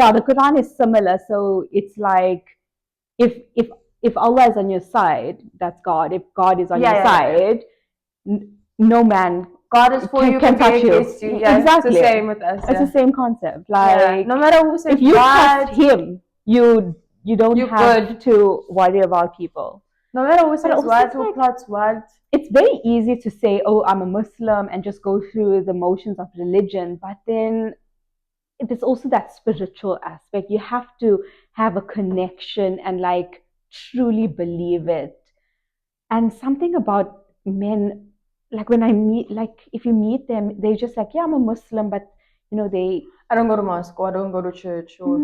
Yeah, the Quran is similar. So it's like if Allah is on your side, that's God. If God is on your side, no man God is for you, can touch you. Yeah, exactly. It's the same with us. It's the same concept. Like no matter who says if you trust Him, you don't have to worry about people. No matter who says what, who plots what. It's very easy to say, "Oh, I'm a Muslim," and just go through the motions of religion, but then there's also that spiritual aspect. You have to have a connection and like truly believe it. And something about men, like when I meet, like if you meet them, they're just like, yeah, I'm a Muslim, but you know, I don't go to mosque, or I don't go to church, or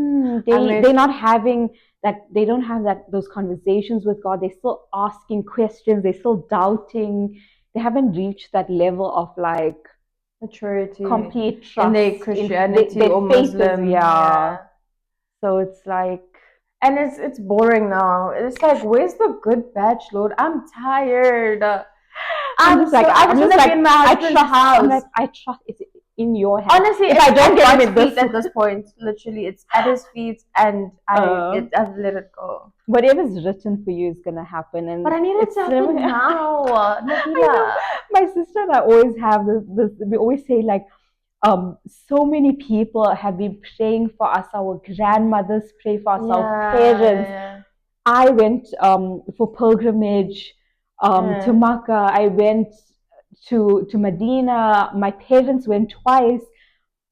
they're not having that. They don't have those conversations with God. They're still asking questions. They're still doubting. They haven't reached that level of like maturity, complete trust in their Christianity or Muslim. So it's like, and it's boring now. It's like, where's the good batch, Lord? I'm tired. I'm just like, in my husband's house. I trust it's in your hands. Honestly, if I don't get him at this point, literally, it's at his feet, and I've let it go. Whatever's written for you is gonna happen, but I need it to happen now. Nabeela. My sister and I always have this. We always say like, so many people have been praying for us. Our grandmothers pray for us. Our parents. Yeah. I went for pilgrimage to Makkah. I went to Medina. My parents went twice.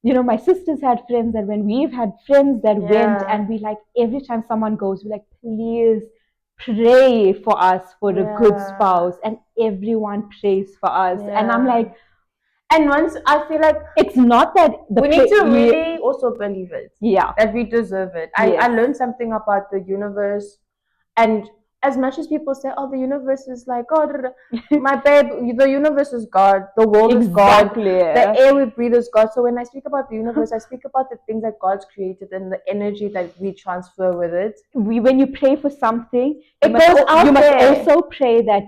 You know, my sisters had friends, and when we've had friends that went, and we like every time someone goes, we're like, please pray for us for a good spouse, and everyone prays for us. And I'm like, and once I feel like it's not that we need to really also believe it. Yeah, that we deserve it. I learned something about the universe, and as much as people say, "Oh, the universe is like God," my babe, the universe is God. The world is God. The air we breathe is God. So when I speak about the universe, I speak about the things that God's created and the energy that we transfer with it. When you pray for something, you must also pray that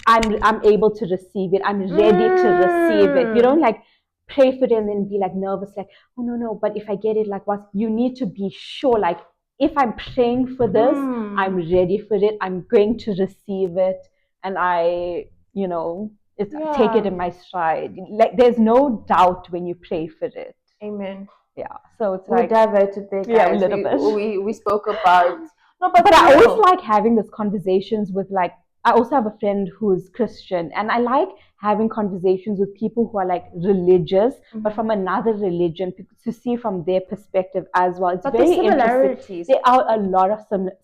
I'm able to receive it. I'm ready to receive it. You don't like pray for it and then be like nervous, like, oh no, but if I get it, like what? You need to be sure, like, if I'm praying for this, I'm ready for it. I'm going to receive it, and I, take it in my stride. Like, there's no doubt when you pray for it. Amen. Yeah. So it's we diverted there, guys. Yeah, a little bit. We spoke about. No, but I always like having these conversations with like. I also have a friend who's Christian, and I like having conversations with people who are like religious, but from another religion, to see from their perspective as well. It's very interesting. There are a lot of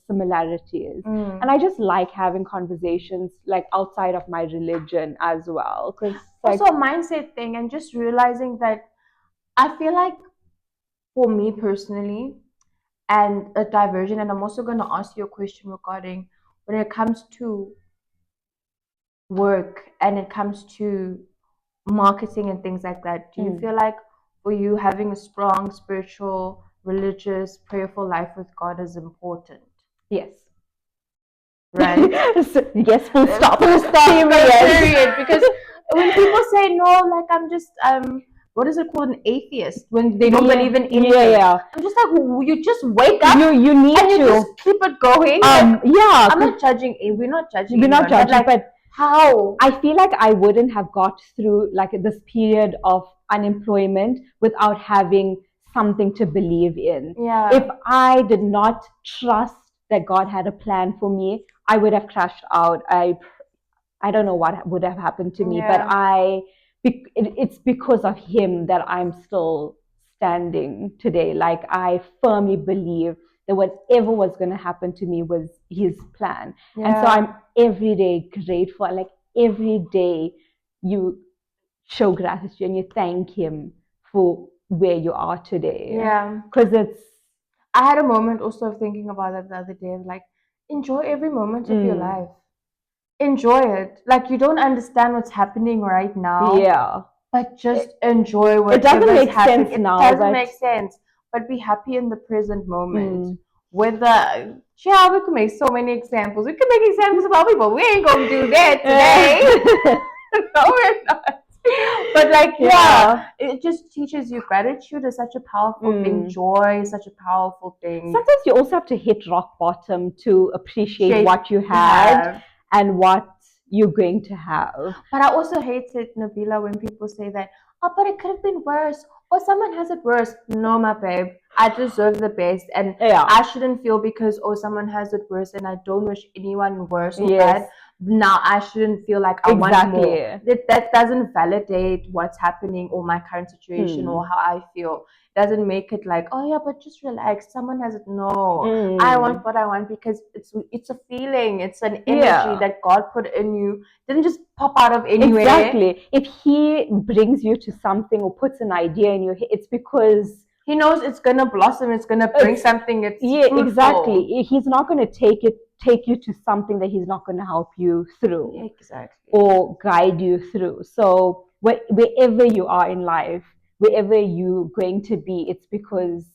similarities, and I just like having conversations like outside of my religion as well. Because also a mindset thing, and just realizing that I feel like for me personally, and a diversion, and I'm also going to ask you a question regarding when it comes to work and it comes to marketing and things like that. Do you feel like for you having a strong spiritual, religious, prayerful life with God is important? Yes. Right? Yes, full stop. Period. Because when people say no, like I'm just what is it called, an atheist, when they don't believe in anything. I'm just like, you just wake up. You need and to just keep it going. I'm not judging. We're not judging. But how? I feel like I wouldn't have got through like this period of unemployment without having something to believe in. Yeah. If I did not trust that God had a plan for me, I would have crashed out. I don't know what would have happened to me, but it's because of Him that I'm still standing today. Like, I firmly believe that whatever was going to happen to me was His plan. And so I'm every day grateful. Like, every day you show gratitude and you thank Him for where you are today. Yeah. Because I had a moment also of thinking about that the other day, of like, enjoy every moment of your life. Enjoy it. Like, you don't understand what's happening right now. Yeah. But just enjoy what it doesn't make sense now. It doesn't make sense. But be happy in the present moment. Whether we can make so many examples. We can make examples about people. We ain't gonna do that today. No, we're not. But like, yeah, it just teaches you gratitude is such a powerful thing. Joy is such a powerful thing. Sometimes you also have to hit rock bottom to appreciate what you had and what you're going to have. But I also hate it, Nabeela, when people say that, oh, but it could have been worse, or someone has it worse. No, my babe, I deserve the best, and I shouldn't feel because, oh, someone has it worse, and I don't wish anyone worse or bad. Now I shouldn't feel like I want more. That doesn't validate what's happening or my current situation or how I feel. Doesn't make it like, oh yeah, but just relax. Someone has it. No, I want what I want because it's a feeling. It's an energy that God put in you. Didn't just pop out of anywhere. Exactly. If He brings you to something or puts an idea in your head, it's because He knows it's gonna blossom. It's gonna bring something. It's fruitful. Exactly. He's not going to take you to something that He's not going to help you through. Exactly. Or guide you through. So wherever you are in life, wherever you're going to be, it's because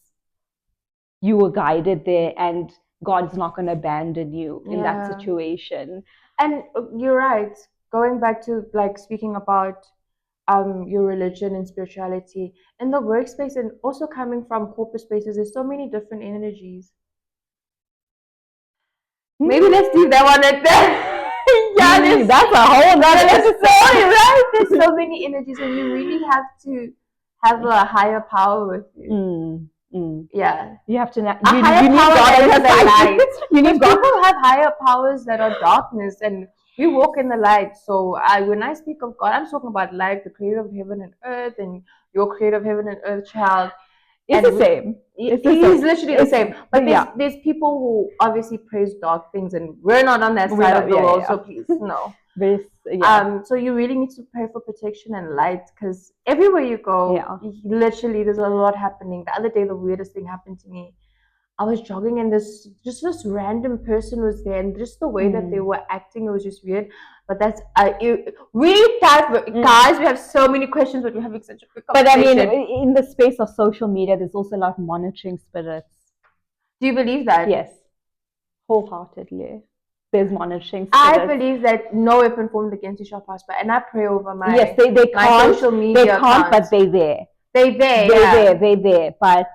you were guided there, and God's not going to abandon you in that situation. And you're right. Going back to like speaking about your religion and spirituality in the workspace, and also coming from corporate spaces, there's so many different energies. Maybe let's leave that one at that. That's a whole nother episode, right? There's so many energies, and you really have to have a higher power with you. Yeah, you have to. You need God as the light. You need God. People have higher powers that are darkness, and we walk in the light. So when I speak of God, I'm talking about light, the creator of heaven and earth, and your creator of heaven and earth child. It's the same. He's literally the same. But there's people who obviously praise dark things, and we're not on that side of the world. So please, no. So you really need to pray for protection and light, because everywhere you go, literally there's a lot happening. The other day, the weirdest thing happened to me. I was jogging, and this random person was there, and just the way that they were acting, it was just weird. But that's really tough, guys. We have so many questions, but we're having such a quick conversation. But I mean, in the space of social media, there's also a lot of monitoring spirits. Do you believe that? Yes, wholeheartedly. There's monitoring spirits. I believe that no weapon formed against you shall prosper, and I pray over my they can't, my social media they can't, accounts. But they're there. They're there. But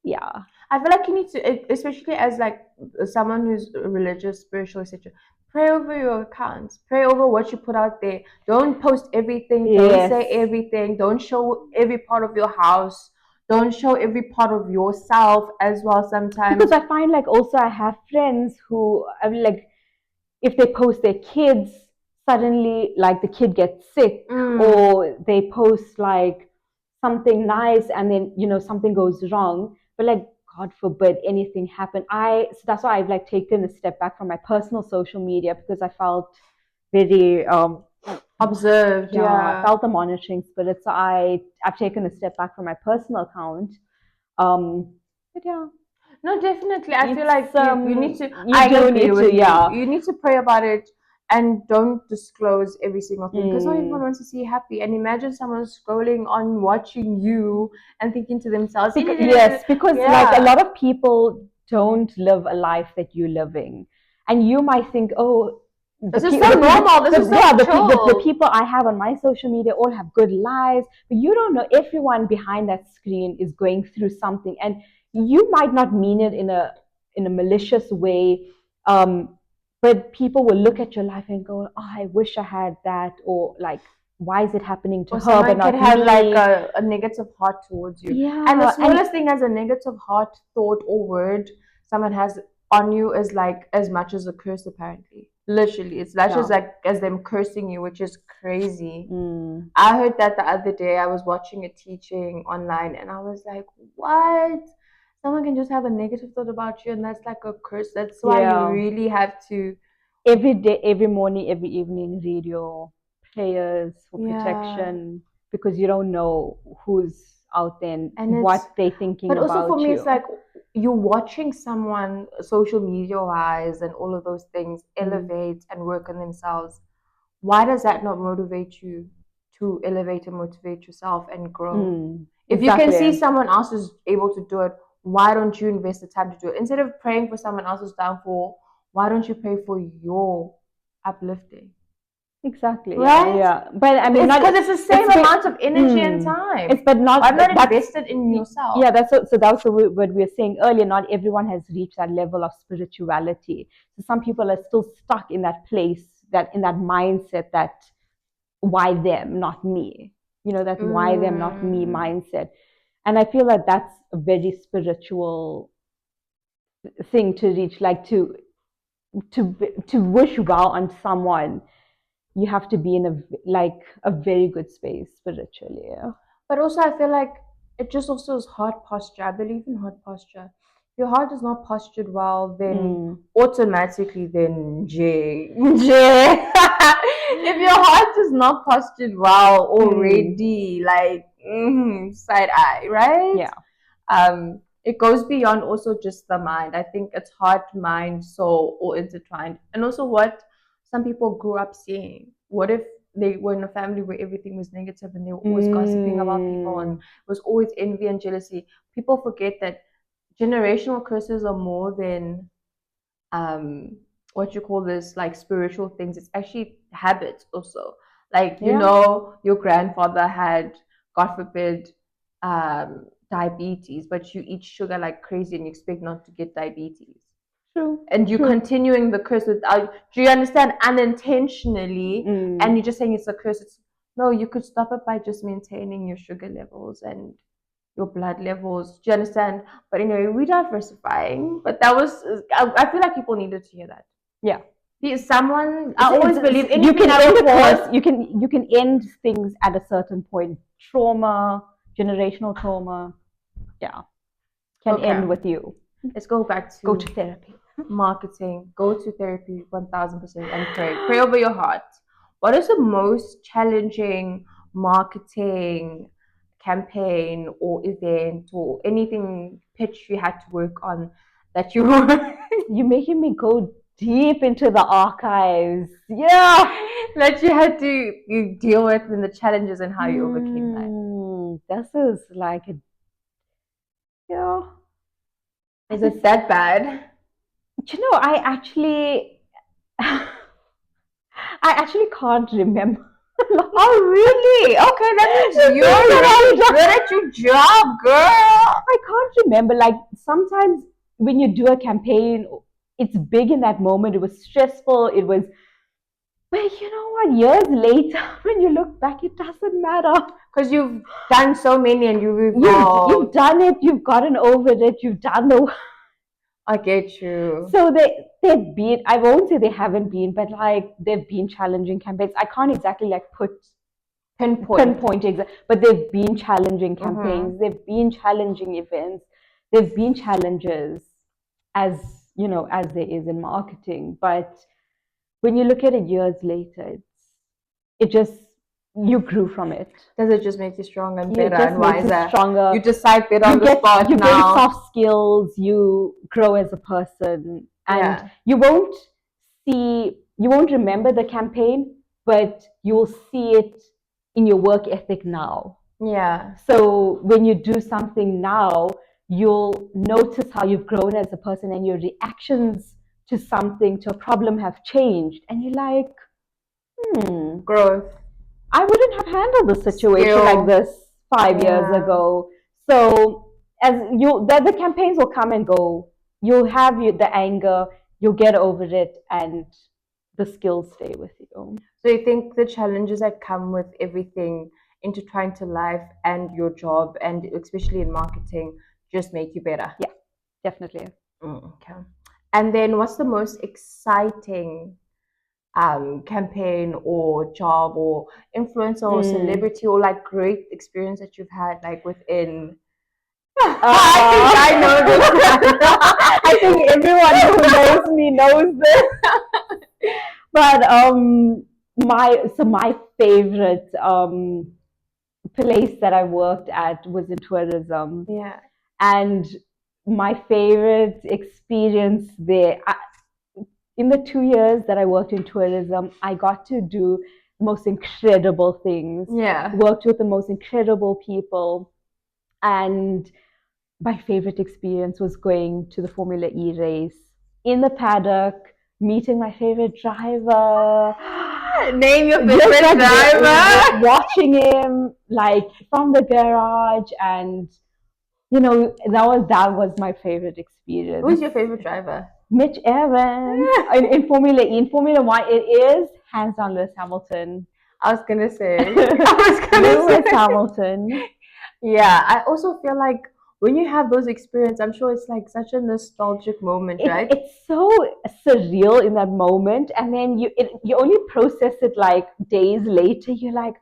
yeah, I feel like you need to, especially as like someone who's religious, spiritual, etc. Pray over your accounts. Pray over what you put out there. Don't post everything. Don't say everything. Don't show every part of your house. Don't show every part of yourself as well sometimes. Because I find like also I have friends who like, if they post their kids, suddenly like the kid gets sick, or they post like something nice and then something goes wrong. But like, God forbid anything happen. So that's why I've like taken a step back from my personal social media, because I felt very observed. I felt the monitoring spirit. So I've taken a step back from my personal account. But yeah. No, definitely. I feel like you need to. You need to pray about it, and don't disclose every single thing, because not everyone wants to see you happy. And imagine someone scrolling on, watching you, and thinking to themselves, because like a lot of people don't live a life that you're living, and you might think, oh, this is so normal. This is so the people I have on my social media all have good lives, but you don't know everyone behind that screen is going through something, and you might not mean it in a malicious way, but people will look at your life and go, oh, I wish I had that, or like, why is it happening to her but not me? Have like a negative heart towards you. And the smallest thing as a negative heart, thought, or word someone has on you is like as much as a curse, apparently. Literally, it's not just like as them cursing you, which is crazy. I heard that the other day. I was watching a teaching online, and I was like, what? Someone can just have a negative thought about you, and that's like a curse. That's why you really have to every day, every morning, every evening read your prayers for protection, because you don't know who's out there and what they're thinking about you. But also for me, it's like you're watching someone social media wise and all of those things elevate and work on themselves. Why does that not motivate you to elevate and motivate yourself and grow? If you can see someone else is able to do it, why don't you invest the time to do it? Instead of praying for someone else's downfall, why don't you pray for your uplifting? Exactly. Right? Yeah. But I mean, because it's the same amount of energy and time. But not. I'm not invested in yourself. Yeah, that's what we were saying earlier. Not everyone has reached that level of spirituality. So some people are still stuck in that place, in that mindset that why them, not me. That why them, not me mindset. And I feel that that's a very spiritual thing to reach, like to wish well on someone. You have to be in a very good space spiritually. But also, I feel like it just also is heart posture. I believe in heart posture. If your heart is not postured well, then automatically, then J. If your heart is not postured well already, like side eye, right? Yeah. It goes beyond also just the mind. I think it's heart, mind, soul, all intertwined. And also what some people grew up seeing. What if they were in a family where everything was negative and they were always gossiping about people and it was always envy and jealousy? People forget that generational curses are more than what you call this, like spiritual things. It's actually habits also. Like, your grandfather had, God forbid, diabetes, but you eat sugar like crazy and you expect not to get diabetes. True. And you're continuing the curse without, do you understand, unintentionally, and you're just saying it's a curse. No, you could stop it by just maintaining your sugar levels and your blood levels. Do you understand? But anyway, we're diversifying. But that was, I feel like people needed to hear that. Yeah. Because I always believe anything you can end things at a certain point. Trauma, generational trauma, can end with you. Let's go back to go to therapy. Marketing. Go to therapy 1000% and pray. Pray over your heart. What is the most challenging marketing campaign or event or anything pitch you had to work on that you were you're making me go deep into the archives. Yeah. That you had to deal with and the challenges and how you overcame that. This is like is it that bad? I actually can't remember. Oh, really? Okay, that means you're really good at your job, girl. I can't remember. Like, sometimes when you do a campaign, it's big in that moment. It was stressful. It was, but you know what? Years later, when you look back, it doesn't matter. Because you've done so many and you've done it. You've gotten over it. You've done the. I get you. So they've been, I won't say they haven't been, but like they've been challenging campaigns. I can't exactly like pinpoint exactly, but they've been challenging campaigns. They've been challenging events. They've been challenges, as there is in marketing. But when you look at it years later, you grew from it. Does it just make you stronger and better and wiser? Stronger. You decide better on the spot now. You gain soft skills. You grow as a person, and you won't remember the campaign, but you'll see it in your work ethic now. Yeah. So when you do something now, you'll notice how you've grown as a person, and your reactions to a problem have changed, and you're like, growth. I wouldn't have handled the situation like this 5 years ago. So as the campaigns will come and go. You'll have the anger, you'll get over it, and the skills stay with you. So you think the challenges that come with everything intertwined to life and your job, and especially in marketing, just make you better? Yeah, definitely. Okay. And then what's the most exciting campaign or job or influencer or celebrity or like great experience that you've had like within I think I know this. I think everyone who knows me knows this. But my favorite place that I worked at was in tourism. Yeah. And my favorite experience there, in the 2 years that I worked in tourism, I got to do most incredible things. Yeah. Worked with the most incredible people. And my favorite experience was going to the Formula E race in the paddock, meeting my favorite driver. Name your favorite driver. Watching him like from the garage, and that was my favorite experience. Who's your favorite driver? Mitch Evans. in Formula E. In Formula One, it is hands down Lewis Hamilton. I was gonna say Lewis Hamilton. Yeah, I also feel like when you have those experiences, I'm sure it's like such a nostalgic moment, right? It's so surreal in that moment, and then you only process it like days later. You're like,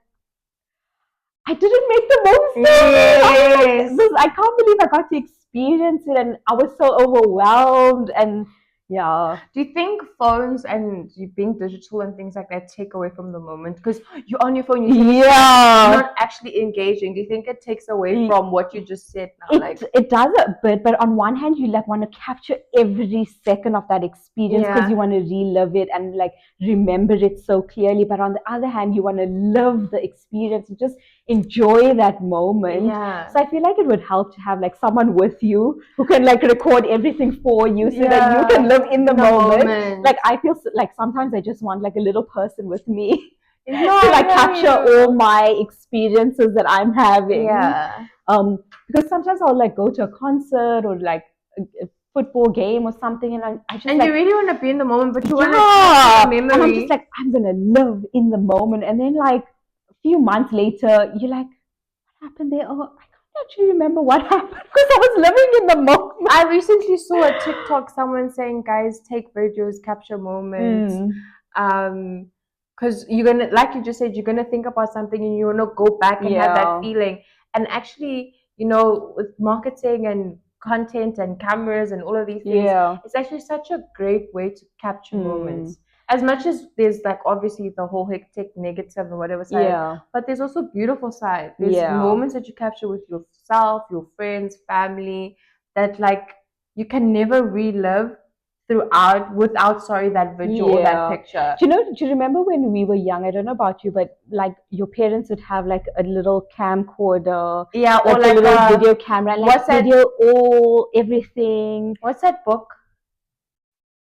I didn't make the most of it. I can't believe I got to experience it, and I was so overwhelmed. And yeah. Do you think phones and you being digital and things like that take away from the moment? Because you're on your phone, you're not actually engaging. Do you think it takes away from what you just said now? It does a bit, but on one hand, you like want to capture every second of that experience because you want to relive it and like remember it so clearly. But on the other hand, you want to live the experience and just enjoy that moment. So I feel like it would help to have like someone with you who can like record everything for you so that you can live in the moment. Like I feel like sometimes I just want like a little person with me to like capture all my experiences that I'm having. Because sometimes I'll like go to a concert or like a football game or something, and I just you really want to be in the moment, but you want to capture the memory. And I'm just like, I'm gonna live in the moment, and then like a few months later, you're like, what happened there? Oh, I can't actually remember what happened because I was living in the moment. I recently saw a TikTok, someone saying, guys, take videos, capture moments. Because you're gonna, like you just said, you're gonna think about something and you wanna go back and have that feeling. And actually, with marketing and content and cameras and all of these things, it's actually such a great way to capture moments. As much as there's like obviously the whole hectic negative or whatever side, but there's also beautiful side. There's moments that you capture with yourself, your friends, family, that like you can never relive without that video or that picture. Do you remember when we were young? I don't know about you, but like your parents would have like a little camcorder, or like a little video camera, and like video everything. What's that book?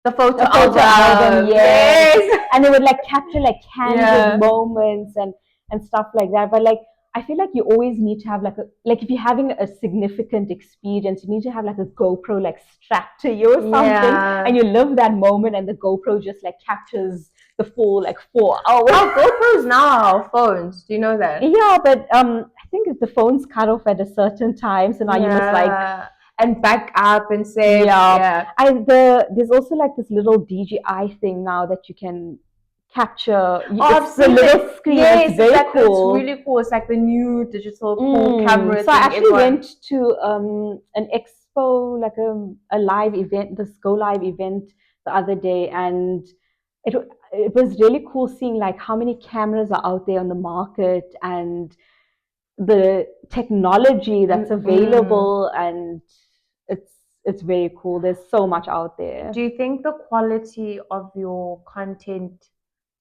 The photo album. Yes. And they would like capture like candid moments and stuff like that. But like I feel like you always need to have like if you're having a significant experience, you need to have like a GoPro like strapped to you or something, and you live that moment, and the GoPro just like captures the full like 4 hours. GoPros now are phones. Do you know that? Yeah, but I think the phone's cut off at a certain time, so now you must like and back up and say there's also like this little DJI thing now that you can capture. It's the little screen. It's very cool. It's really cool. It's like the new digital cool camera. So I actually went to an expo, like a live event, this Go Live event the other day, and it was really cool seeing like how many cameras are out there on the market and the technology that's available, and it's very cool. There's so much out there. Do you think the quality of your content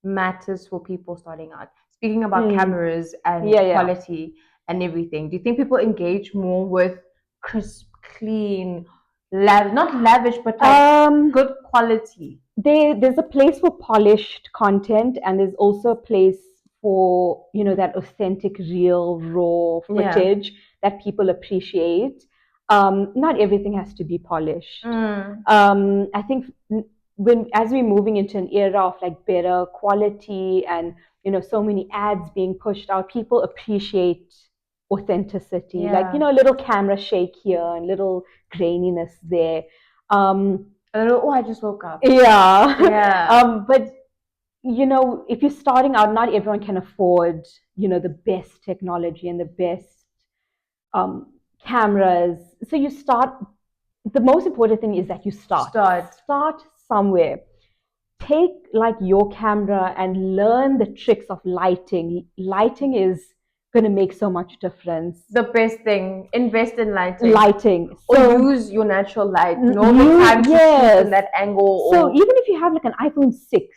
matters for people starting out? Speaking about cameras and quality and everything, do you think people engage more with crisp, clean, not lavish, but like good quality? There's a place for polished content, and there's also a place for that authentic, real, raw footage that people appreciate. Not everything has to be polished. I think as we're moving into an era of like better quality and so many ads being pushed out, people appreciate authenticity. Like a little camera shake here and little graininess there. I just woke up. But if you're starting out, not everyone can afford the best technology and the best cameras. So you start. The most important thing is that you start somewhere. Take like your camera and learn the tricks of lighting. Lighting is going to make so much difference. The best thing, invest in lighting. Or use your natural light. Normal time to shoot in that angle. So even if you have like an iPhone 6,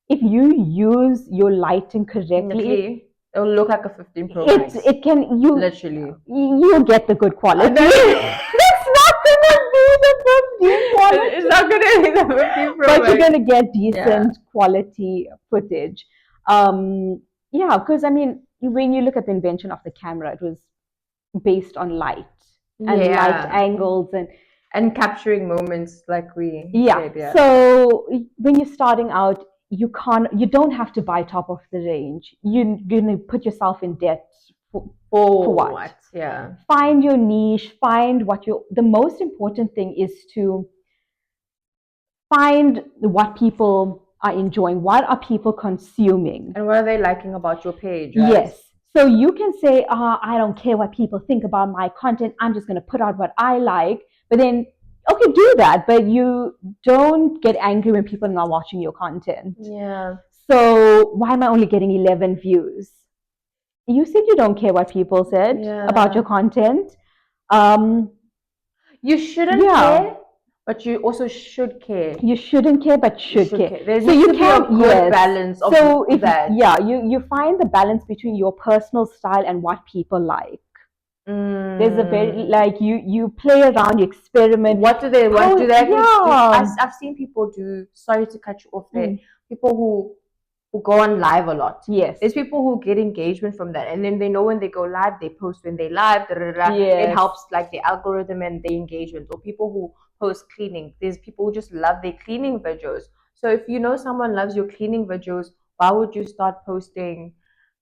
if you use your lighting correctly, it will look like a 15 Pro Max. It can, literally you'll get the good quality. It's not gonna be It's not going to be the 15 Pro but Max. you're going to get decent quality footage. Yeah, because I mean, when you look at the invention of the camera, it was based on light and light angles and capturing moments, like we said. Yeah. So when you're starting out, you don't have to buy top of the range. You're gonna put yourself in debt for what? Yeah. Find your niche. Find what the most important thing is to find what people are enjoying. What are people consuming? And what are they liking about your page, right? Yes. So you can say, I don't care what people think about my content. I'm just going to put out what I like. But then, okay, do that. But you don't get angry when people are not watching your content. Yeah. So why am I only getting 11 views? You said you don't care what people said about your content. You shouldn't care. But you also should care. You shouldn't care, but should care. There needs to be a good balance of that. You find the balance between your personal style and what people like. There's a very you play around, you experiment. What do they I've seen people do. Sorry to cut you off there. People who go on live a lot. Yes. There's people who get engagement from that, and then they know when they go live, they post when they live. It helps like the algorithm and the engagement. Or people who post cleaning. There's people who just love their cleaning videos. So if you know someone loves your cleaning videos, why would you start posting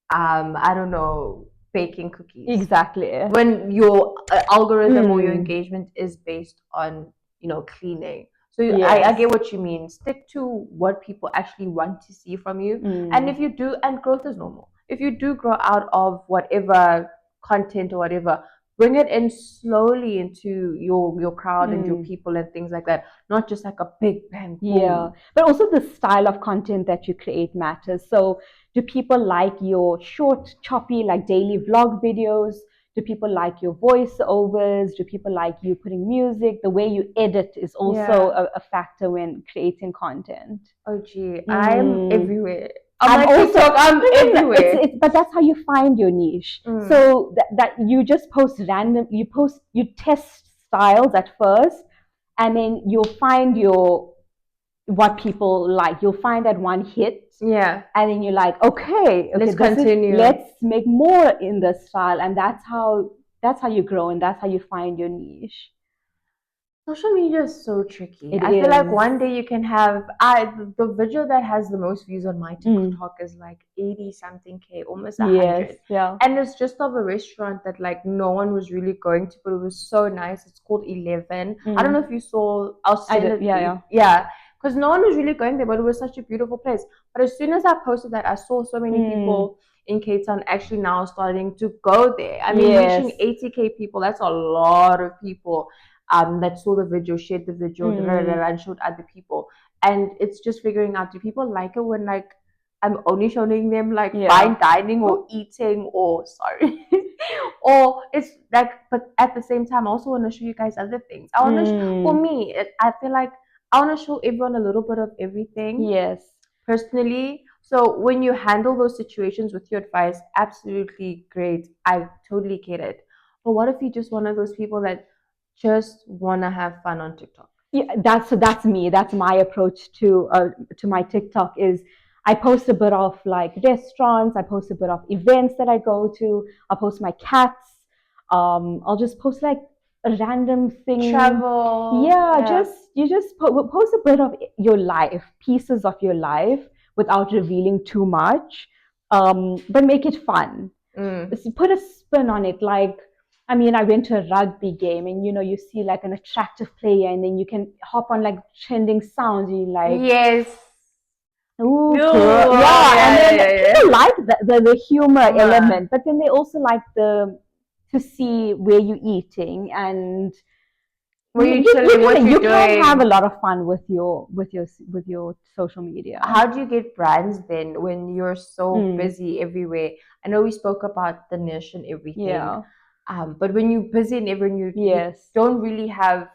I don't know, baking cookies? Exactly. When your algorithm or your engagement is based on, cleaning. So I get what you mean. Stick to what people actually want to see from you. And if you do, and growth is normal. If you do grow out of whatever content or whatever, bring it in slowly into your crowd and your people and things like that. Not just like a big bang. Boom. Yeah, but also the style of content that you create matters. So do people like your short, choppy, like daily vlog videos? Do people like your voiceovers? Do people like you putting music? The way you edit is also a factor when creating content. Oh gee, I'm everywhere. I'm everywhere. But that's how you find your niche. So that you just post random, you test styles at first, and then you'll find what people like. You'll find that one hit. Yeah. And then you're like, okay, let's continue. Let's make more in this style. And that's how you grow, and that's how you find your niche. Social media is so tricky. I feel like one day you can have the video that has the most views on my TikTok is like 80 something K, almost 100. And it's just of a restaurant that like no one was really going to, but it was so nice. It's called 11. I don't know if you saw. I'll send it. Yeah. Because no one was really going there, but it was such a beautiful place. But as soon as I posted that, I saw so many people in Cape Town actually now starting to go there. I mean, reaching 80K people, that's a lot of people. That saw the video, shared the video, and showed other people. And it's just figuring out, do people like it when like I'm only showing them like fine dining or eating or or it's like, but at the same time I also want to show you guys other things. I want to for me, I feel like I want to show everyone a little bit of everything. Yes. Personally. So when you handle those situations with your advice, absolutely great. I totally get it. But what if you're just one of those people that just want to have fun on TikTok? Yeah, that's me. That's my approach to my TikTok is I post a bit of like restaurants. I post a bit of events that I go to. I'll post my cats. I'll just post like a random thing. Travel. Yeah. You just post a bit of your life, pieces of your life without revealing too much. But make it fun. Put a spin on it, like. I mean, I went to a rugby game and, you see like an attractive player and then you can hop on like trending sounds. You like, yes. Ooh, cool. And then people like the humor element, but then they also like to see where you're eating and where you chilling, what you're doing. You can have a lot of fun with your social media. How do you get brands then when you're so busy everywhere? I know we spoke about the niche and everything. Yeah. But when you're busy and everything, you don't really have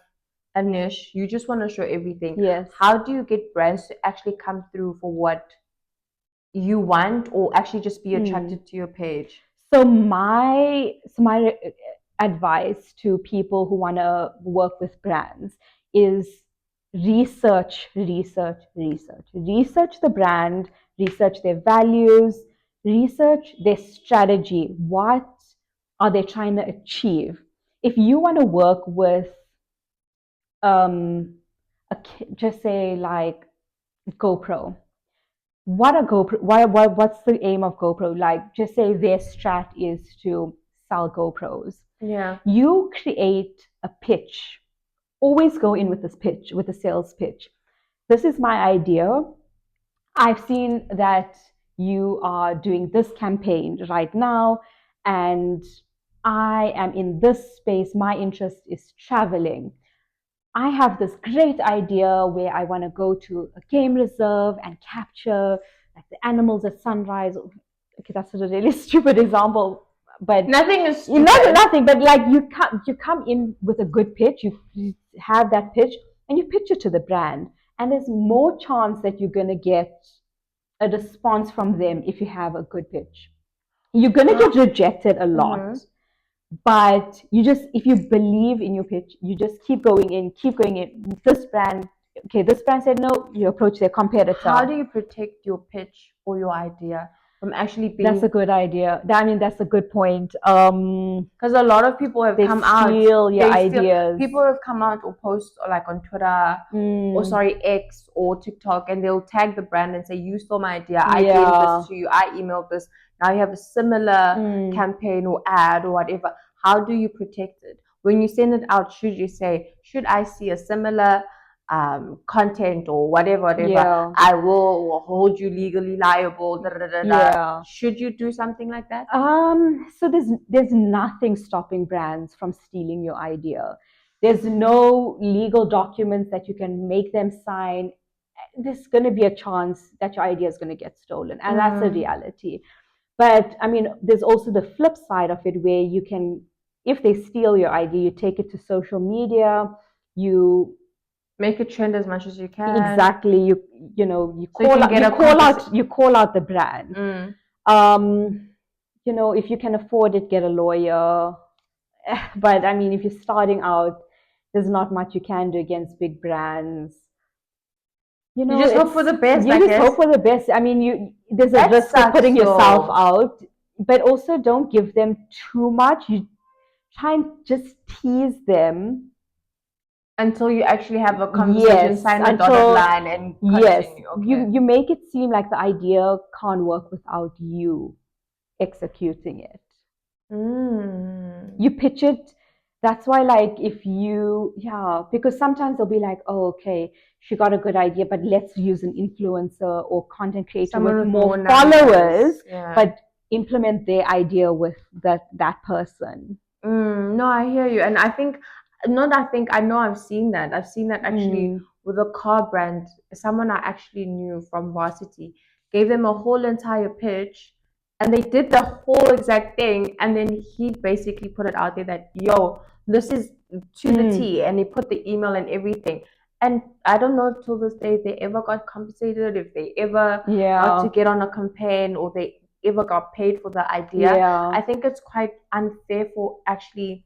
a niche. You just want to show everything. Yes. How do you get brands to actually come through for what you want, or actually just be attracted to your page? So advice to people who want to work with brands is research, research, research. Research the brand, research their values, research their strategy. What are they trying to achieve? If you want to work with, um, just say like GoPro, what's the aim of GoPro? Like, just say their strat is to sell GoPros. Yeah. You create a pitch. Always go in with this pitch, with a sales pitch. This is my idea. I've seen that you are doing this campaign right now, and I am in this space. My interest is traveling. I have this great idea where I want to go to a game reserve and capture like the animals at sunrise. Okay, that's a really stupid example, but nothing is stupid. Nothing. But like you come in with a good pitch. You have that pitch and you pitch it to the brand, and there's more chance that you're gonna get a response from them if you have a good pitch. You're gonna get rejected a lot. Mm-hmm. But if you believe in your pitch, you just keep going in. This brand said no, you approach their competitor. How do you protect your pitch or your idea from actually being... That's a good idea. That's a good point. Because a lot of people have come out. Steal your ideas. People have come out or post like on Twitter X or TikTok, and they'll tag the brand and say, you stole my idea. I gave this to you. I emailed this. Now you have a similar campaign or ad or whatever. How do you protect it? When you send it out, should you say, should I see a similar content or whatever, I will hold you legally liable. Should you do something like that? So there's nothing stopping brands from stealing your idea. There's no legal documents that you can make them sign. There's going to be a chance that your idea is going to get stolen, and that's a reality. But I mean, there's also the flip side of it, where you can, if they steal your idea, you take it to social media, you make it trend as much as you can. Exactly. You call out the brand. If you can afford it, get a lawyer. But I mean, if you're starting out, there's not much you can do against big brands. You just hope for the best. You just hope for the best. I mean, there's a risk of putting yourself out, but also don't give them too much. You try and just tease them until you actually have a conversation, sign a dotted line, and continue. Yes, you make it seem like the idea can't work without you executing it. You pitch it. That's why, like, because sometimes they'll be like, oh, okay, she got a good idea, but let's use an influencer or content creator with more followers, but implement their idea with that person. No, I hear you. And I know I've seen that. I've seen that actually with a car brand. Someone I actually knew from varsity gave them a whole entire pitch, and they did the whole exact thing. And then he basically put it out there that, yo, this is to the T. And he put the email and everything. And I don't know if till this day they ever got compensated, if they ever got to get on a campaign, or they ever got paid for the idea. I think it's quite unfair for actually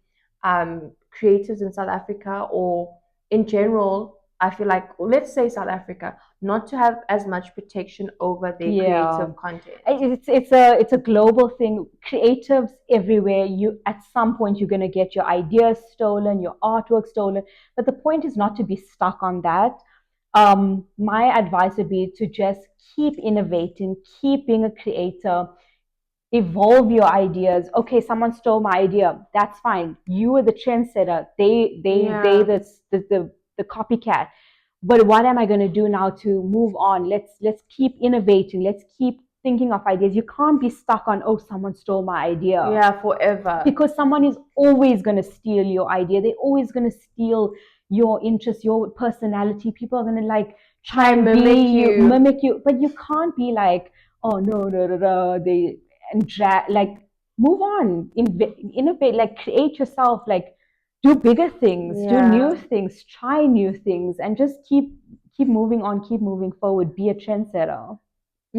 creators in South Africa, or in general, I feel like, let's say South Africa, not to have as much protection over their creative content. It's a global thing. Creatives everywhere. At some point you're going to get your ideas stolen, your artwork stolen. But the point is not to be stuck on that. My advice would be to just keep innovating, keep being a creator. Evolve your ideas. Okay, someone stole my idea. That's fine. You were the trendsetter. They the copycat. But what am I going to do now to move on? Let's keep innovating. Let's keep thinking of ideas. You can't be stuck on, oh, someone stole my idea. Yeah, forever. Because someone is always going to steal your idea. They're always going to steal your interest, your personality. People are going to like try and mimic you. But you can't be like, oh no, move on, innovate, like create yourself, like do bigger things, do new things, try new things, and just keep moving on, keep moving forward, be a trendsetter.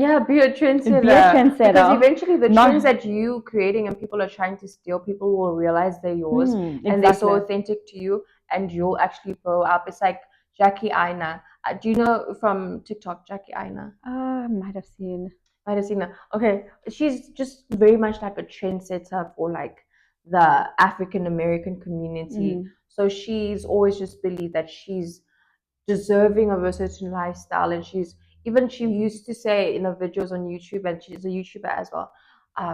Yeah, be a trendsetter. Be a trendsetter. Because eventually the trends that you creating and people are trying to steal, people will realize they're yours and they're so authentic to you, and you'll actually grow up. It's like Jackie Aina. Do you know from TikTok, Jackie Aina? Might have seen. Her. Okay, she's just very much like a trendsetter for like the African American community. So she's always just believed that she's deserving of a certain lifestyle, and she used to say in her videos on YouTube, and she's a YouTuber as well,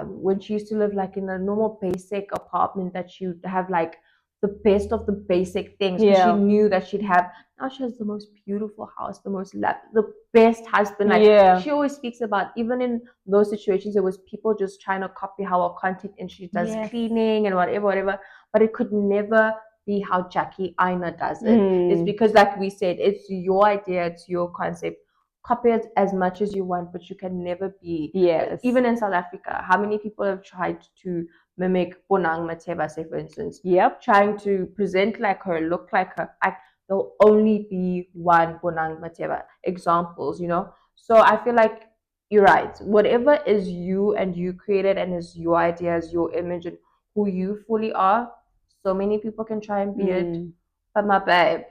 when she used to live like in a normal basic apartment, that she would have like the best of the basic things, because she knew that she'd have. Now she has the most beautiful house, the best husband. Like she always speaks about, even in those situations, there was people just trying to copy how her content, and she does cleaning and whatever, but it could never be how Jackie Aina does it. It's because, like we said, it's your idea, it's your concept. Copy it as much as you want, but you can never be. Even in South Africa, how many people have tried to mimic Bonang Mateba, say for instance? Trying to present like her, look like her, act. There'll only be one Bonang Mateba. Examples, you know? So I feel like you're right. Whatever is you and you created and is your ideas, your image, and who you fully are, so many people can try and be it, but my babe,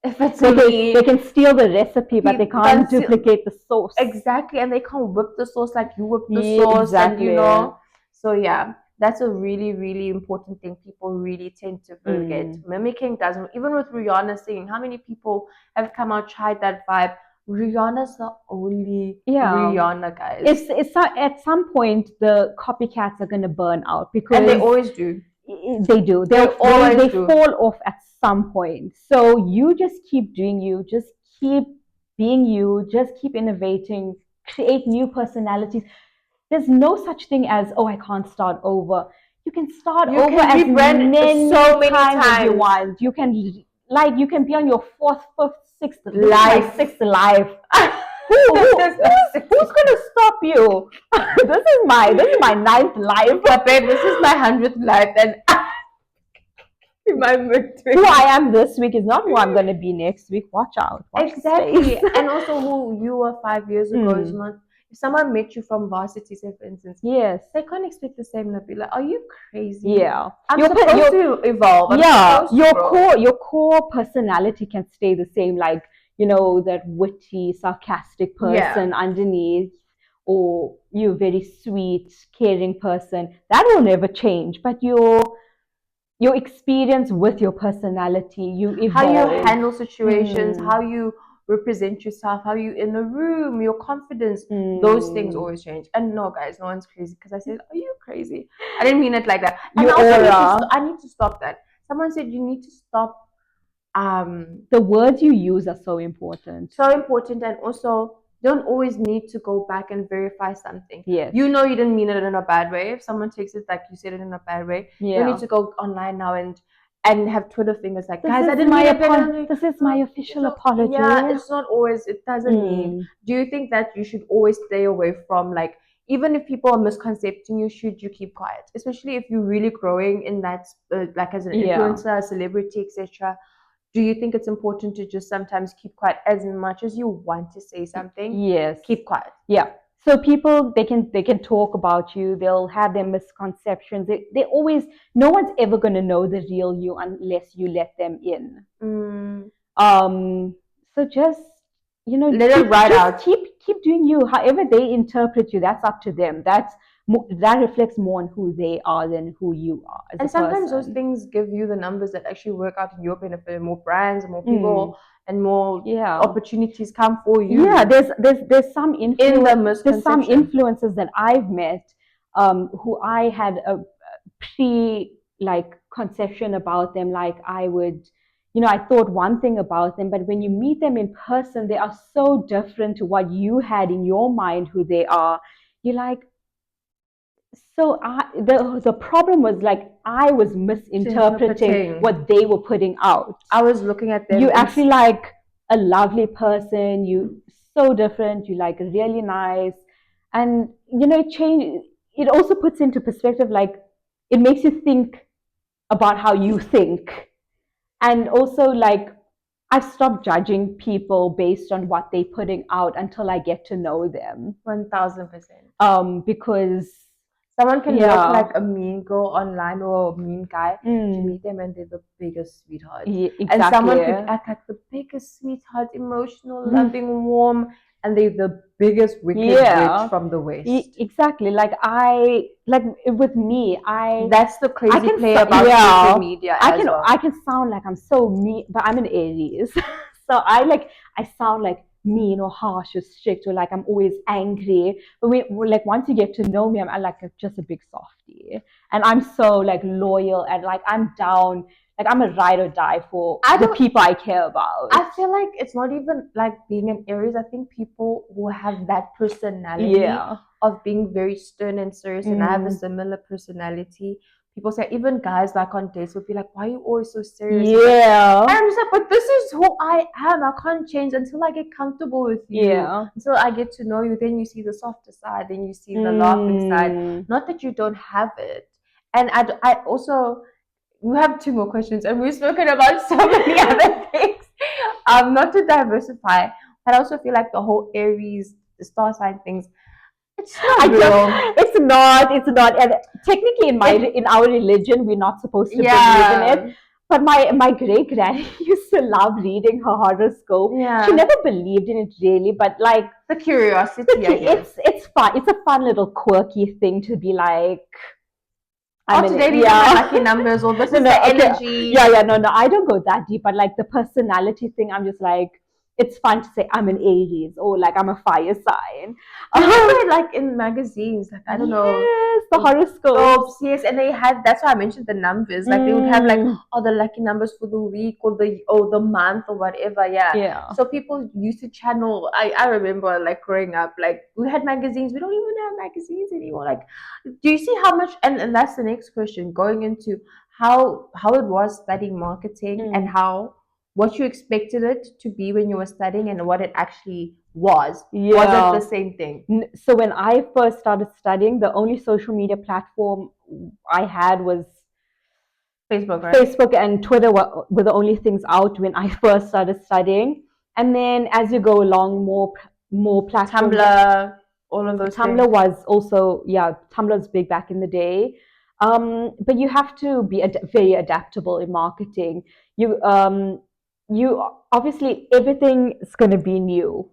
if it's they can steal the recipe, but they can't duplicate the sauce. Exactly, and they can't whip the sauce like you whip the sauce, and you know. So yeah, that's a really, really important thing people really tend to forget. Mimicking doesn't. Even with Rihanna singing, how many people have come out, tried that vibe? Rihanna's the only Rihanna, guys. It's at some point the copycats are gonna burn out, because and they always do. They do. They fall off at some point. So you just keep doing you, just keep being you, just keep innovating, create new personalities. There's no such thing as, oh, I can't start over. You can start over as many times as you want. You can be on your 4th, 5th, 6th, 6th life. Who's gonna stop you? This is my 9th life. But babe, this is my 100th life, and my who I am this week is not who I'm gonna be next week. Watch out. Exactly. And also who you were 5 years ago is not. If someone met you from varsity, say for instance, they can't expect the same. Nabeela, are you crazy? I'm supposed to evolve. Your core personality can stay the same, like, you know, that witty, sarcastic person underneath, or you're very sweet, caring person. That will never change. But your experience with your personality, you evolve. How you handle situations, how you represent yourself, how you in a room, your confidence, those things always change. And no, guys, no one's crazy, because I said, are you crazy? I didn't mean it like that. And I need to stop that. Someone said you need to stop. The words you use are so important. And also don't always need to go back and verify something. You know you didn't mean it in a bad way. If someone takes it like you said it in a bad way, you need to go online now and have Twitter fingers like, guys, I didn't mean it. This is my official apology. It's not always. It doesn't mean. Do you think that you should always stay away from, like, even if people are misconcepting you, should you keep quiet? Especially if you're really growing in that, like as an influencer, a celebrity, etc. Do you think it's important to just sometimes keep quiet as much as you want to say something? Keep quiet. So people, they can talk about you. They'll have their misconceptions. They always, no one's ever going to know the real you unless you let them in. So just, you know, let it ride out. Keep doing you. However they interpret you, that's up to them. That reflects more on who they are than who you are as and sometimes those things give you the numbers that actually work out in your benefit. More brands, more people, and more opportunities come for you. There's some influence. There's some influencers that I've met who I had a conception about them. Like, I would, you know, I thought one thing about them, but when you meet them in person, they are so different to what you had in your mind who they are. You're like, so the problem was, like, I was misinterpreting what they were putting out. I was looking at them. You actually like a lovely person. You so different. You like really nice, and you know, it also puts into perspective. Like, it makes you think about how you think, and also like I've stopped judging people based on what they're putting out until I get to know them. 1000%. Because someone can look like a mean girl online or a mean guy. You meet them and they're the biggest sweetheart. Exactly. And someone could act like the biggest sweetheart, emotional, loving, warm, and they're the biggest wicked witch from the West. Exactly. Like with me, that's the crazy play about social media I can sound like I'm so mean, but I'm an Aries. So I sound like mean or harsh or strict, or like I'm always angry. But like once you get to know me, I'm like just a big softie. And I'm so like loyal, and like I'm down. Like I'm a ride or die for the people I care about. I feel like it's not even like being an Aries. I think people who have that personality of being very stern and serious, and I have a similar personality. People say, even guys like on dates will be like, why are you always so serious? Yeah. And I'm just like, but this is who I am. I can't change until I get comfortable with you. Yeah. Until I get to know you, then you see the softer side, then you see the laughing side. Not that you don't have it. And I also, we have 2 more questions, and we've spoken about so many other things. Not to diversify, but I also feel like the whole Aries, the star sign things, it's not real. It's not. And technically, in our religion, we're not supposed to believe in it. But my great granny used to love reading her horoscope. Yeah. She never believed in it really, but like the curiosity. It's fun. It's a fun little quirky thing to be like. Today these are my lucky numbers, or this is the energy. No, I don't go that deep, but like the personality thing, I'm just like, it's fun to say I'm an Aries or like I'm a fire sign. Like in magazines, like I don't know. Yes, the horoscopes. Yes, and they had, that's why I mentioned the numbers. Like they would have like the lucky numbers for the week or the month or whatever. Yeah. So people used to channel. I remember like growing up, like we had magazines. We don't even have magazines anymore. Like, do you see how much? And that's the next question, going into how it was studying marketing and what you expected it to be when you were studying and what it actually was. Was it the same thing? So when I first started studying, the only social media platform I had was Facebook, right? Facebook and Twitter were the only things out when I first started studying. And then as you go along, more platforms. Tumblr, all of those Tumblr was also, Tumblr's big back in the day. But you have to be very adaptable in marketing. You obviously, everything is going to be new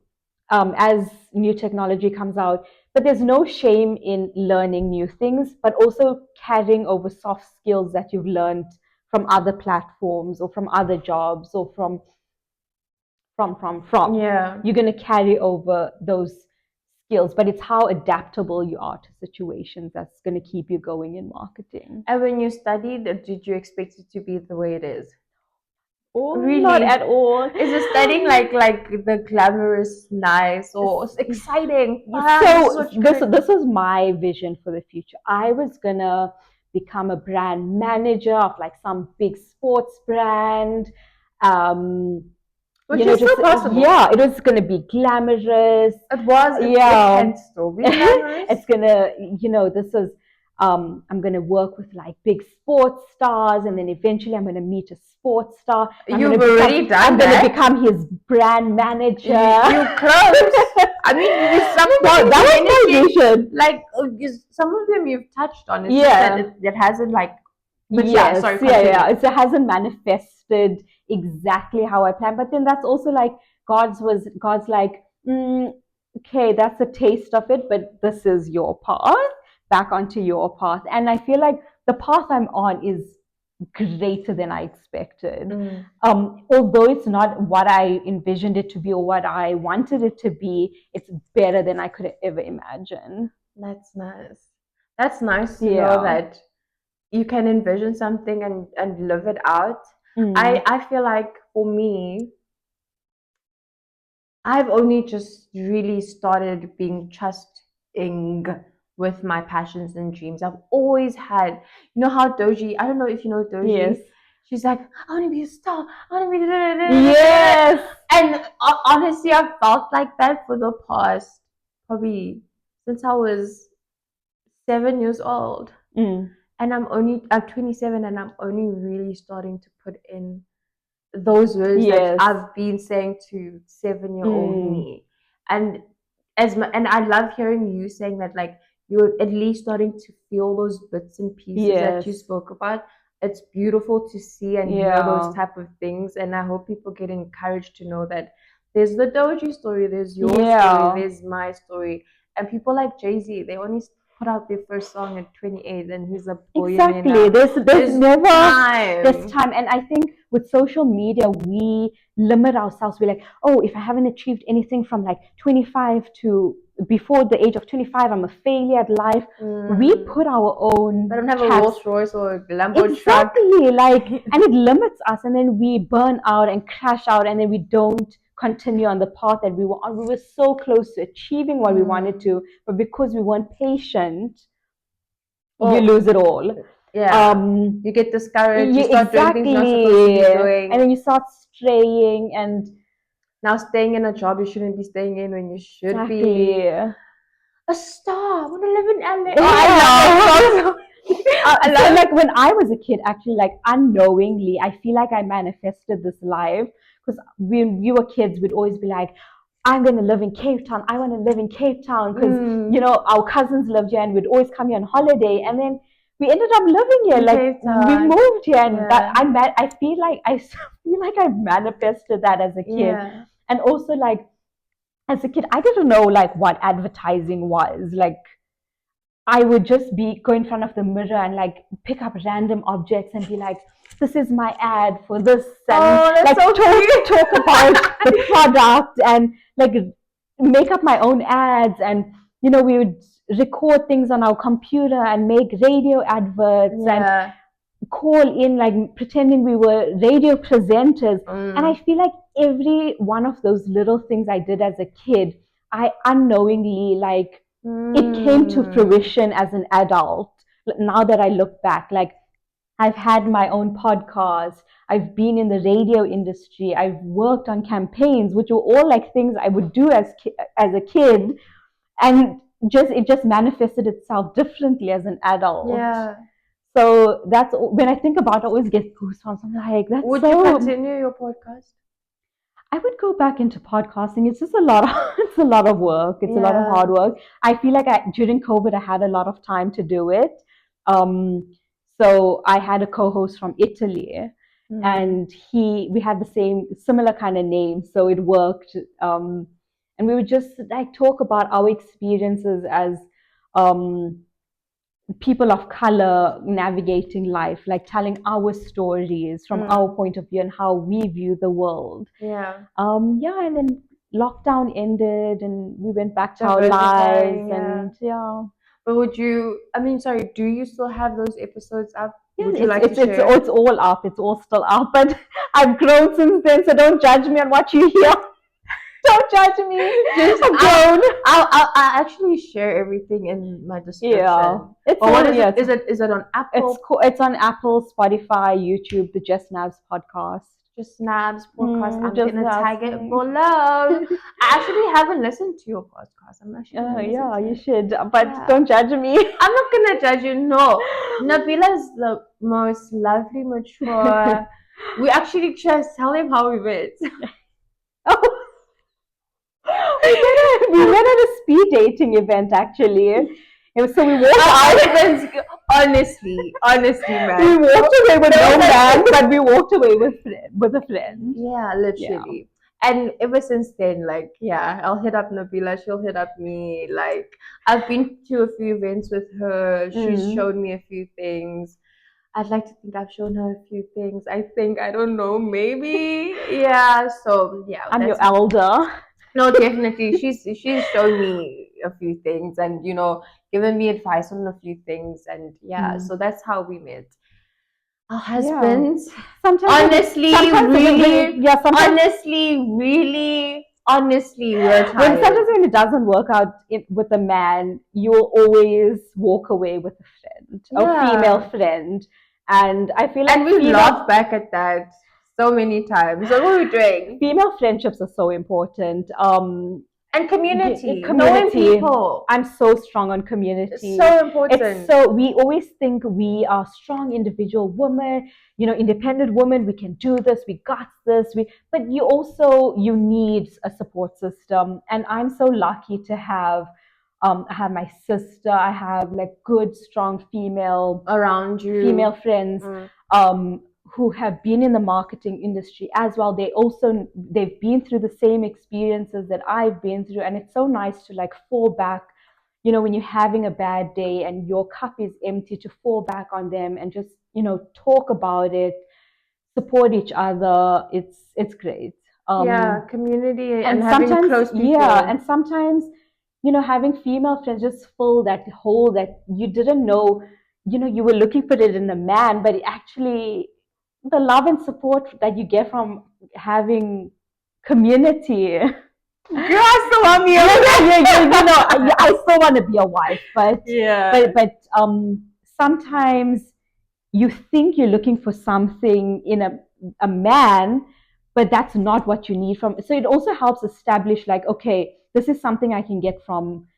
as new technology comes out. But there's no shame in learning new things, but also carrying over soft skills that you've learned from other platforms or from other jobs or from. Yeah. You're going to carry over those skills, but it's how adaptable you are to situations that's going to keep you going in marketing. And when you studied, did you expect it to be the way it is? Really? Not at all. Is the studying like the glamorous, nice, or exciting? So this was my vision for the future. I was gonna become a brand manager of like some big sports brand. Which is still possible. Yeah, it was gonna be glamorous. It was. It can still be glamorous. It's gonna, this was. I'm going to work with like big sports stars, and then eventually I'm going to meet a sports star. You've already done that. I'm going to become his brand manager. You're close. I mean, that was my vision. Like some of them you've touched on. It's just that it hasn't like. But It hasn't manifested exactly how I planned. But then that's also like God's like, okay, that's a taste of it, but this is your path. Back onto your path. And I feel like the path I'm on is greater than I expected. Although it's not what I envisioned it to be or what I wanted it to be, it's better than I could ever imagine. That's nice. That's nice to know that you can envision something and live it out. I feel like for me, I've only just really started being trusting with my passions and dreams. I've always had, how Doji, I don't know if you know Doji. Yes. She's like, I want to be a star. I want to be. Yes. And honestly, I've felt like that for the past, probably since I was 7 years old. And I'm 27 and I'm only really starting to put in those words that Yes. I've been saying to 7-year-old me. And and I love hearing you saying that, like, you're at least starting to feel those bits and pieces that you spoke about. It's beautiful to see and hear those type of things, and I hope people get encouraged to know that there's the Doji story, there's your story, there's my story, and people like Jay-Z, they only put out their first song at 28, and he's a billionaire. Exactly. There's never time. There's time, and I think with social media we limit ourselves. We're like, oh, if I haven't achieved anything from like 25 to before the age of 25, I'm a failure at life. We put our own. I don't have a Rolls Royce or a Lambo truck. Like, and it limits us, and then we burn out and crash out, and then we don't continue on the path that we were on. We were so close to achieving what we wanted to, but because we weren't patient, you lose it all. Yeah. You get discouraged. You start doing things you're not supposed to be doing, and then you start straying. And now staying in a job you shouldn't be staying in when you should be a star. I want to live in LA. I love like when I was a kid, actually, like unknowingly, I feel like I manifested this life, because when we were kids, we'd always be like, I'm going to live in Cape Town. I want to live in Cape Town because, you know, our cousins lived here and we'd always come here on holiday. And then we ended up living here. Like, we moved here, and I feel like I manifested that as a kid. And also, like, as a kid, I didn't know like what advertising was. Like, I would just go in front of the mirror and like pick up random objects and be like, this is my ad for this, and like talk about the product and like make up my own ads. And you know, we would record things on our computer and make radio adverts and call in, like pretending we were radio presenters. And I feel like every one of those little things I did as a kid, I unknowingly like it came to fruition as an adult. Now that I look back, like I've had my own podcast, I've been in the radio industry, I've worked on campaigns, which were all like things I would do as a kid, and it just manifested itself differently as an adult. So that's when I think about it, I always get goosebumps. I'm like, that's would you continue your podcast? I would go back into podcasting. It's just a lot of work. It's a lot of hard work. I feel like during COVID, I had a lot of time to do it. So I had a co-host from Italy, and we had the similar kind of name, so it worked. And we would just like talk about our experiences as people of color navigating life, like telling our stories from our point of view and how we view the world. And then lockdown ended and we went back to our lives. And but do you still have those episodes up? It's all up. It's all still up, but I've grown since then, so don't judge me on what you hear. Don't judge me. I'll actually share everything in my description. Is it on Apple? It's on Apple, Spotify, YouTube, the Just Nabs podcast. Just Nabs podcast. I'm gonna tag it below. I actually haven't listened to your podcast. I'm actually you should, but don't judge me. I'm not gonna judge you. No, Nabeela is the most lovely, mature. We actually just tell him how we met. We went at a speed dating event, actually. So we walked out. Honestly, man. We walked away with no man, but we walked away with a friend. Yeah, literally. Yeah. And ever since then, like, I'll hit up Nabeela, she'll hit up me. Like, I've been to a few events with her. She's shown me a few things. I'd like to think I've shown her a few things. I don't know, maybe. So I'm your elder. No, definitely. She's shown me a few things and, you know, given me advice on a few things. And so that's how we met. Our husbands, honestly, we're tired. Sometimes when it doesn't work out with a man, you'll always walk away with a friend, a female friend. And I feel like... And we laugh back at that so many times. So what are we doing? Female friendships are so important. And community. Knowing people. I'm so strong on community. It's so important. We always think we are strong individual women, independent women. We can do this. We got this. But you need a support system. And I'm so lucky to have. I have my sister. I have like good, strong female around you, female friends. Who have been in the marketing industry as well. They've been through the same experiences that I've been through, and it's so nice to like fall back, when you're having a bad day and your cup is empty, to fall back on them and just talk about it, support each other. It's great. Community and having close people. And sometimes having female friends just fill that hole that you didn't know. You were looking for it in a man, but actually the love and support that you get from having community. Girl, I still want me. I still want to be a wife, but sometimes you think you're looking for something in a man, but that's not what you need from. So it also helps establish like, okay, this is something I can get from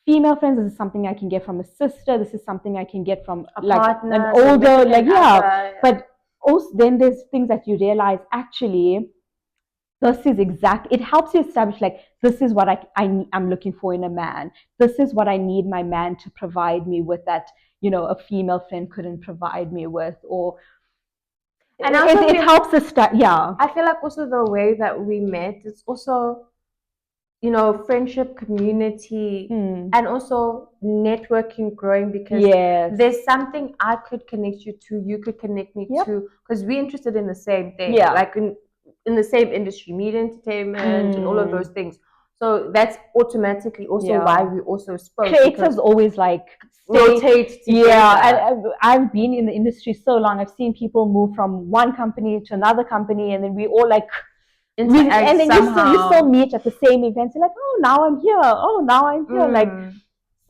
female friends. This is something I can get from a sister. This is something I can get from a like partner, an older, like But also then there's things that you realize actually this is it helps you establish like this is what I'm looking for in a man. This is what I need my man to provide me with that a female friend couldn't provide me with. And also it helps us start. I feel like also the way that we met, it's also friendship, community, and also networking growing, because there's something I could connect you to, you could connect me to, because we're interested in the same thing, like in the same industry, media entertainment and all of those things. So that's automatically also why we also spoke. Creatives always like rotate together. And I've been in the industry so long. I've seen people move from one company to another company, and then we all like and then you still meet at the same events. You're like, oh, now I'm here. Oh, now I'm here. Like,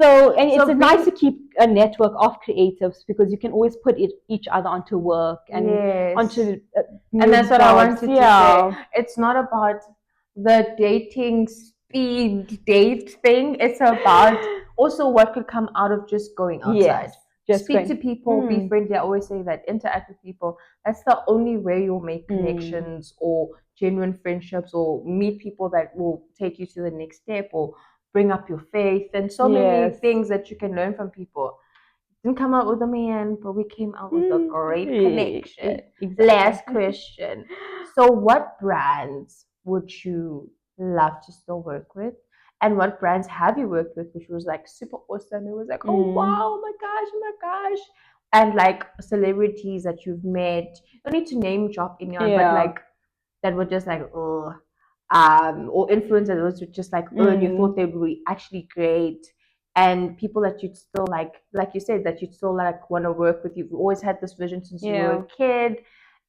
so, and it's nice to keep a network of creatives, because you can always put each other onto work and onto and that's what I wanted to say. It's not about the dating speed date thing. It's about also what could come out of just going outside. Speak to people, be friendly. I always say that, interact with people. That's the only way you'll make connections or genuine friendships, or meet people that will take you to the next step, or bring up your faith, and so many things that you can learn from people. Didn't come out with a man, but we came out with a great connection. Exactly. Last question. So what brands would you love to still work with? And what brands have you worked with, which was like super awesome? It was like, oh wow, oh my gosh. And like celebrities that you've met. You don't need to name drop in your but like that were just like, or influencers that was just like, and you thought they would be actually great. And people that you'd still like you said, that you'd still like want to work with. You've always had this vision since you were a kid.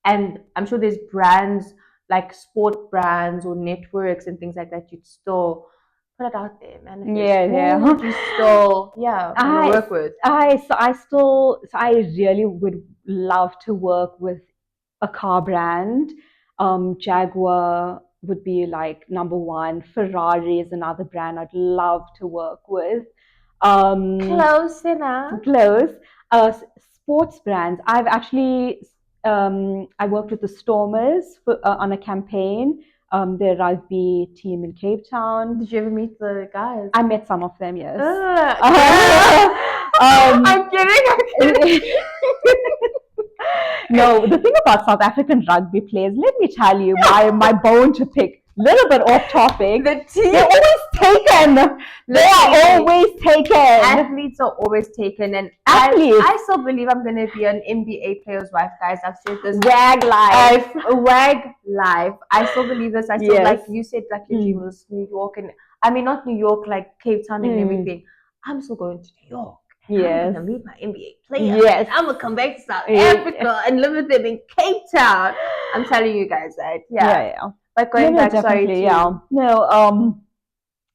And I'm sure there's brands like sport brands or networks and things like that you'd still put it out there, man. Who would you still work with? I really would love to work with a car brand. Jaguar would be like number one. Ferrari is another brand I'd love to work with. Close enough. Close. Sports brands. I've actually I worked with the Stormers on a campaign. Their rugby team in Cape Town. Did you ever meet the guys? I met some of them, yes. I'm kidding. No, the thing about South African rugby players, let me tell you, my bone to pick. Little bit off topic. The team. They're always taken. They are always taken. Athletes are always taken, and I still believe I'm gonna be an NBA player's wife, guys. I've said this. Wag life. Wag life. I still believe this. I still like you said, like your dream was New York, and I mean not New York, like Cape Town and everything. I'm still going to New York. Yes. I'm gonna meet my NBA player. Yes. I'm gonna come back to South Africa and live with them in Cape Town. I'm telling you guys that. Yeah. Like going back, sorry.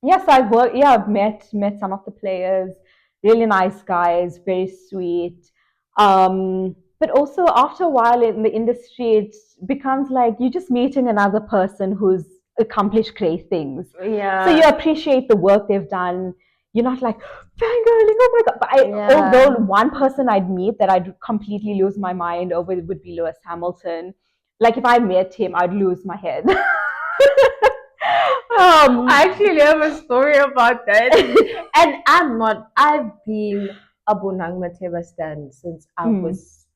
Yes, I've met some of the players. Really nice guys, very sweet. But also after a while in the industry, it becomes like you're just meeting another person who's accomplish great things. Yeah. So you appreciate the work they've done. You're not like fangirling, oh my god. But although one person I'd meet that I'd completely lose my mind over would be Lewis Hamilton. Like if I met him, I'd lose my head. I actually have a story about that. And I've been a Bonang Mateba stan since I was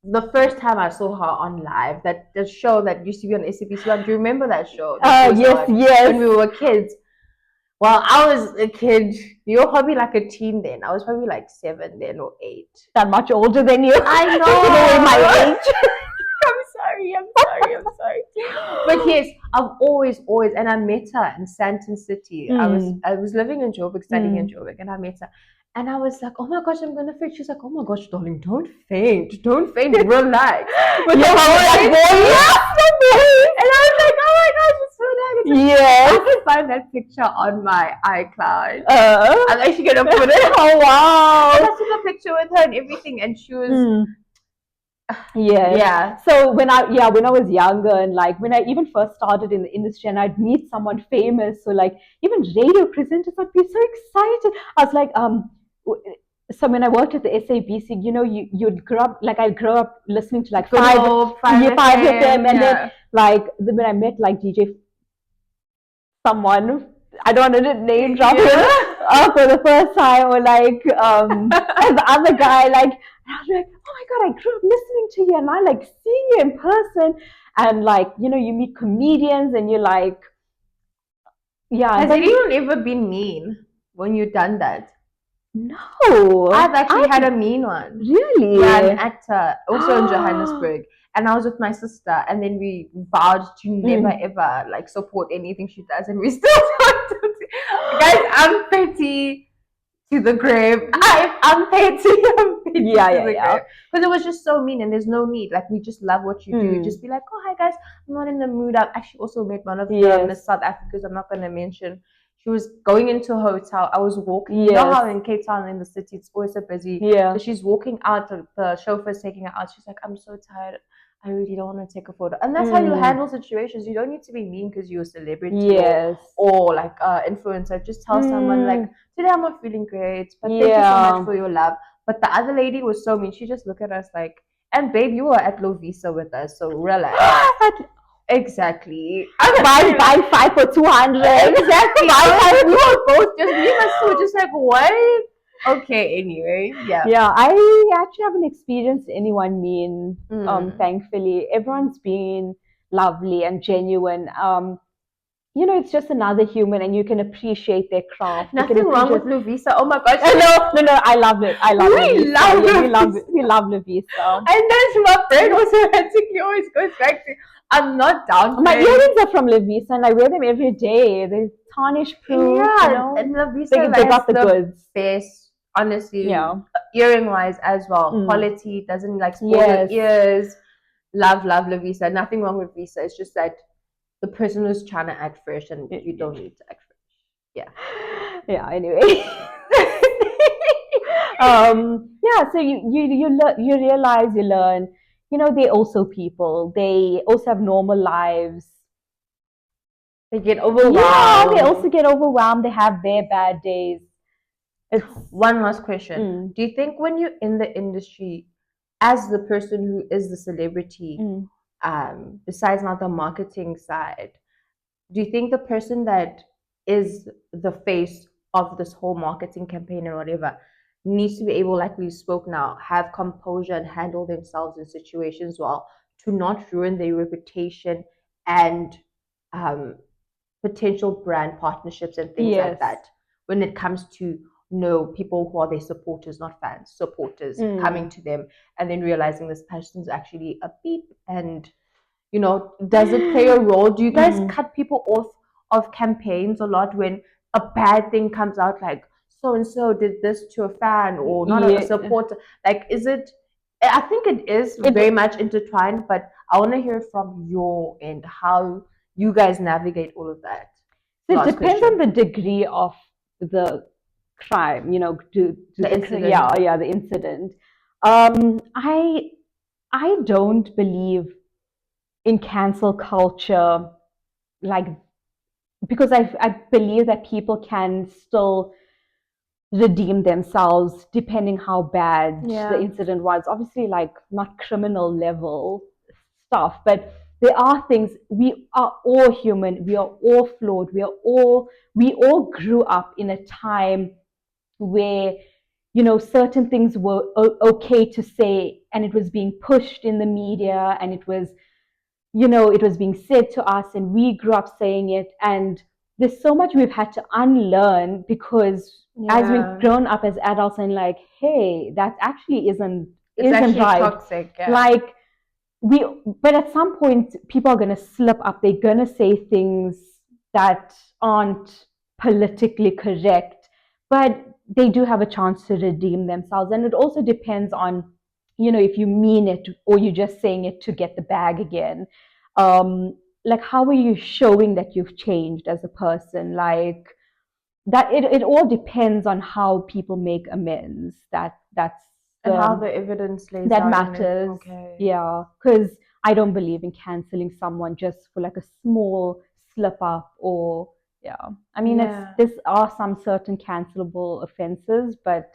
the first time I saw her on live. That the show that used to be on SABC1. Do you remember that show? Yes. When we were kids. Well, I was a kid. You were probably like a teen then. I was probably like 7 then or 8. That much older than you. I know. My age. I'm sorry. But yes, I've always, and I met her in Sandton City. I was living in Joburg, studying in Joburg, and I met her. And I was like, oh my gosh, I'm gonna faint. She's like, oh my gosh, darling, don't faint, relax. But and I was like, oh my gosh, it's so nice. Yeah. I can find that picture on my iCloud. I'm actually gonna put it. Oh wow. And I took a picture with her and everything, and she was Yeah. So when I was younger, and like when I even first started in the industry, and I'd meet someone famous, so like even radio presenters, I'd be so excited. I was like, so when I worked at the SABC, you'd grow up, like I grew up listening to like five of them, and then like when I met like DJ someone, I don't want to name drop him for the first time, or like and the other guy, like, and I was like, oh my god, I grew up listening to you, and I like seeing you in person, and like you meet comedians, and you're like, yeah. Has anyone ever been mean when you've done that? No, I've actually had a mean one. Really? Yeah, an actor, also in Johannesburg, and I was with my sister, and then we vowed to never ever like support anything she does, and we still don't. Guys, I'm petty to the grave. I'm petty. Yeah. Because it was just so mean, and there's no need. Like we just love what you do. Just be like, oh hi guys, I'm not in the mood. I've actually also met one of the South Africans. I'm not going to mention. She was going into a hotel. I was walking. You know how in Cape Town, in the city, it's always so busy. Yeah. So she's walking out. The chauffeur's taking her out. She's like, I'm so tired. I really don't want to take a photo. And that's how you handle situations. You don't need to be mean because you're a celebrity or like influencer. Just tell someone like, today I'm not feeling great, but thank you so much for your love. But the other lady was so mean. She just looked at us like, and babe, you were at Lovisa with us, so relax. Exactly. Buy 5 for 200. Exactly. We were both just like, what? Okay, anyway, yeah, I actually haven't experienced anyone mean. Thankfully, everyone's been lovely and genuine. It's just another human, and you can appreciate their craft. Nothing wrong with Lovisa. Oh my gosh! No, I love it. We love Lovisa. And then my friend automatically always goes back to, I'm not down. My earrings are from Lovisa, and I wear them every day. They're tarnish proof. Yeah, and Lovisa they got the goods. Best. Honestly, earring wise as well. Quality doesn't like spoil your ears. Love Lovisa. Nothing wrong with Visa. It's just that the person who's trying to act fresh, and you don't need to act fresh. Yeah. Anyway. So you realize, you learn. They're also people. They also have normal lives. They get overwhelmed. Yeah, they also get overwhelmed. They have their bad days. One last question. Do you think when you're in the industry, as the person who is the celebrity, besides now the marketing side, do you think the person that is the face of this whole marketing campaign and whatever needs to be able, like we spoke now, have composure and handle themselves in situations well to not ruin their reputation and potential brand partnerships and things like that when it comes to people who are their supporters, not fans, supporters coming to them and then realizing this person's actually a beep, and does it play a role? Do you guys cut people off of campaigns a lot when a bad thing comes out, like so and so did this to a fan or not a supporter? Like, is it? I think it is very much intertwined, but I want to hear from your end how you guys navigate all of that. It depends on the degree of the crime, the incident. The incident. I don't believe in cancel culture like, because I believe that people can still redeem themselves depending how bad the incident was. Obviously, like, not criminal level stuff, but there are things. We are all human. We are all flawed. We all grew up in a time where, you know, certain things were okay to say, and it was being pushed in the media, and it was, you know, it was being said to us, and we grew up saying it. And there's so much we've had to unlearn, because as we've grown up as adults, and like, hey, that actually isn't actually right. Toxic. Yeah. Like, but at some point, people are going to slip up. They're going to say things that aren't politically correct, but they do have a chance to redeem themselves. And it also depends on, you know, if you mean it or you're just saying it to get the bag again. Like, how are you showing that you've changed as a person? Like, that it all depends on how people make amends. That's and how the evidence lays that out matters. Okay. Yeah, because I don't believe in canceling someone just for like a small slip up. Or yeah, I mean, there are some certain cancelable offenses, but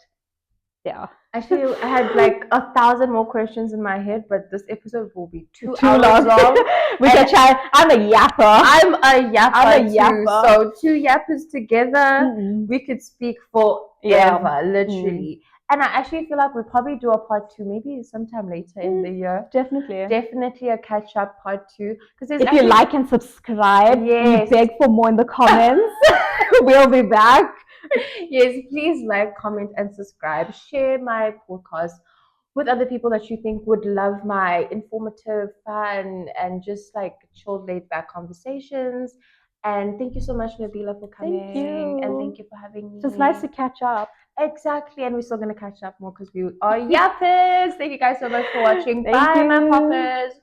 yeah. Actually, I had like 1,000 more questions in my head, but this episode will be too hours long. I'm a yapper. I'm a yapper too. So 2 yappers together, we could speak forever, literally. And I actually feel like we'll probably do a part 2, maybe sometime later in the year. Definitely a catch-up part 2. Because if you like and subscribe, we beg for more in the comments. We'll be back. Yes, please like, comment, and subscribe. Share my podcast with other people that you think would love my informative, fun, and just like chilled, laid back conversations. And thank you so much, Nabeela, for coming. Thank you. And thank you for having me. It's nice to catch up. Exactly. And we're still going to catch up more because we are yappers. Thank you guys so much for watching. Bye, my poppers.